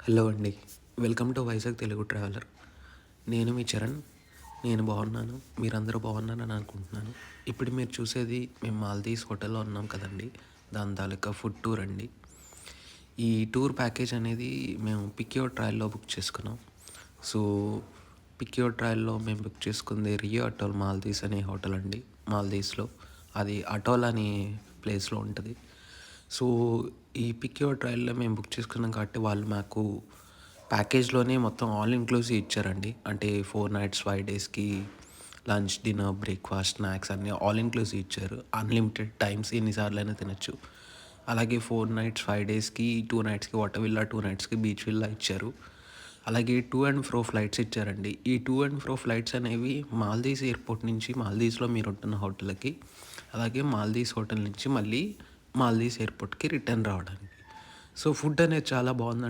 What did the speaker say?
Hello అండి. Welcome to Vizag Telugu traveller. నేను మీ చరణ్. నేను బాగున్నాను. మీరందరూ బాగున్నారని అనుకుంటున్నాను. ఇప్పుడు మీరు చూసేది మేము మాల్దీవ్స్ హోటల్లో ఉన్నాం కదండి. దాని తాలూకా ఫుడ్ టూర్ అండి. ఈ టూర్ ప్యాకేజ్ అనేది మేము పిక్ యువర్ ట్రయల్లో బుక్ చేసుకున్నాం. సో పిక్ యువర్ ట్రయల్లో మేము బుక్ చేసుకుంది రియో అటోల్ మాల్దీవ్స్ అనే హోటల్ అండి. మాల్దీవ్స్లో అది అటోల్ అనే ప్లేస్లో ఉంటుంది. సో ఈ పిక్ యువర్ ట్రయల్లో మేము బుక్ చేసుకున్నాం కాబట్టి వాళ్ళు మాకు ప్యాకేజ్లోనే మొత్తం ఆల్ ఇంక్లూసివ్ ఇచ్చారండి. అంటే 4 నైట్స్ 5 డేస్కి లంచ్, డిన్నర్, బ్రేక్ఫాస్ట్, స్నాక్స్ అన్నీ ఆల్ ఇంక్లూసివ్ ఇచ్చారు. అన్లిమిటెడ్ టైమ్స్ ఎన్నిసార్లైనా తినచ్చు. అలాగే 4 నైట్స్ 5 డేస్కి 2 నైట్స్కి వాటర్ విల్లా, 2 నైట్స్కి బీచ్ విల్లా ఇచ్చారు. అలాగే టూ అండ్ ఫ్రో ఫ్లైట్స్ ఇచ్చారండి. ఈ టూ అండ్ ఫ్రో ఫ్లైట్స్ అనేవి మాల్దీవ్స్ ఎయిర్పోర్ట్ నుంచి మాల్దీవ్స్లో మీరు ఉంటున్న హోటల్కి, అలాగే మాల్దీవ్స్ హోటల్ నుంచి మళ్ళీ మాల్దీవ్స్ ఎయిర్పోర్ట్కి రిటర్న్ రావడానికి. సో ఫుడ్ అనేది చాలా బాగుందండి.